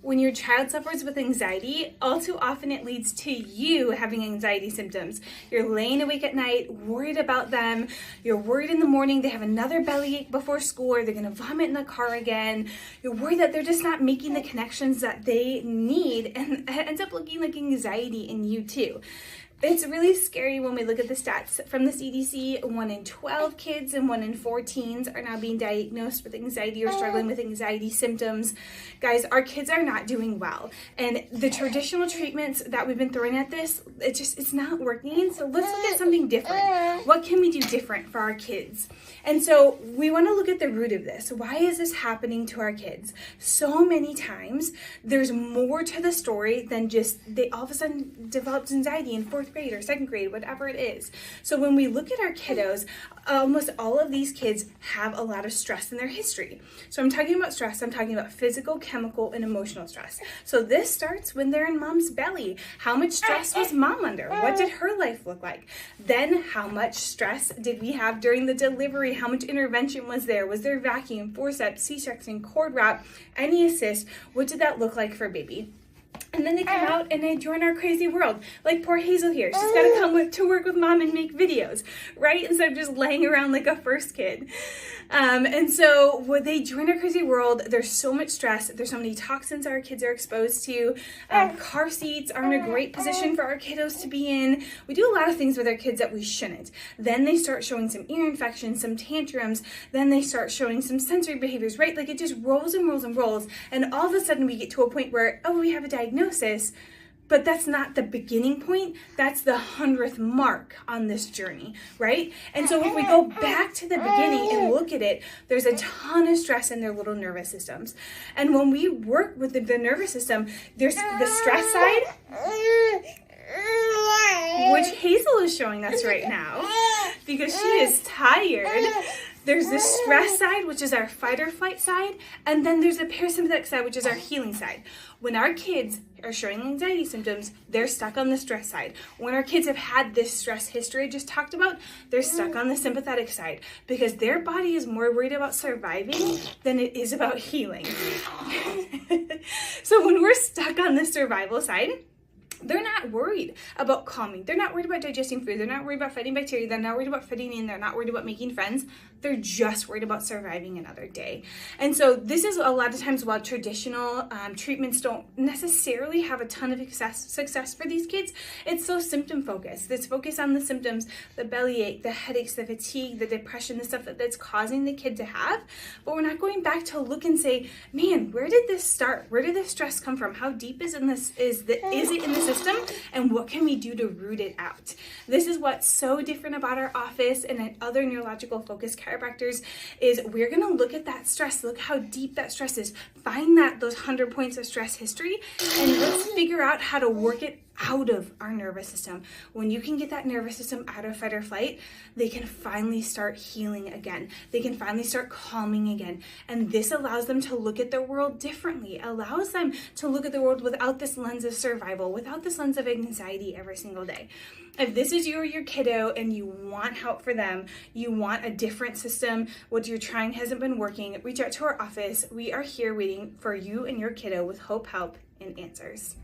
When your child suffers with anxiety, all too often it leads to you having anxiety symptoms. You're laying awake at night, worried about them. You're worried in the morning they have another bellyache before school, or they're gonna vomit in the car again. You're worried that they're just not making the connections that they need, and it ends up looking like anxiety in you too. It's really scary when we look at the stats from the CDC. 1 in 12 kids and 1 in 4 teens are now being diagnosed with anxiety or struggling with anxiety symptoms. Guys, our kids are not doing well. And the traditional treatments that we've been throwing at this, it's not working. So let's look at something different. What can we do different for our kids? And so we want to look at the root of this. Why is this happening to our kids? So many times there's more to the story than just they all of a sudden developed anxiety in 4th grade or 2nd grade, whatever it is. So when we look at our kiddos, almost all of these kids have a lot of stress in their history. So I'm talking about stress, I'm talking about physical, chemical, and emotional stress. So this starts when they're in mom's belly. How much stress was mom under? What did her life look like? Then how much stress did we have during the delivery? How much intervention was there? Was there vacuum, forceps, C-section, cord wrap, any assist? What did that look like for baby? And then they come out and they join our crazy world. Like poor Hazel here. She's got to come to work with mom and make videos, right? Instead of just laying around like a first kid. And so when they join our crazy world, there's so much stress. There's so many toxins our kids are exposed to. Car seats aren't a great position for our kiddos to be in. We do a lot of things with our kids that we shouldn't. Then they start showing some ear infections, some tantrums. Then they start showing some sensory behaviors, right? Like it just rolls and rolls and rolls. And all of a sudden we get to a point where, oh, we have a diagnosis. But that's not the beginning point. That's the 100th mark on this journey, right? And so if we go back to the beginning and look at it, there's a ton of stress in their little nervous systems. And when we work with the nervous system, there's the stress side, which Hazel is showing us right now because she is tired. There's the stress side, which is our fight or flight side, and then there's the parasympathetic side, which is our healing side. When our kids are showing anxiety symptoms, they're stuck on the stress side. When our kids have had this stress history I just talked about, they're stuck on the sympathetic side because their body is more worried about surviving than it is about healing. So when we're stuck on the survival side, they're not worried about calming. They're not worried about digesting food. They're not worried about fighting bacteria. They're not worried about fitting in. They're not worried about making friends. They're just worried about surviving another day. And so this is a lot of times while traditional treatments don't necessarily have a ton of success for these kids, it's so symptom focused. It's focused on the symptoms, the bellyache, the headaches, the fatigue, the depression, the stuff that's causing the kid to have. But we're not going back to look and say, man, where did this start? Where did this stress come from? How deep is it in the system, and what can we do to root it out? This is what's so different about our office and other neurological focused chiropractors is we're going to look at that stress, look how deep that stress is, find those 100 points of stress history, and let's figure out how to work it out of our nervous system. When you can get that nervous system out of fight or flight, they can finally start healing again. They can finally start calming again. And this allows them to look at the world differently. It allows them to look at the world without this lens of survival, without this lens of anxiety every single day. If this is you or your kiddo and you want help for them, you want a different system, what you're trying hasn't been working, reach out to our office. We are here waiting for you and your kiddo with hope, help, and answers.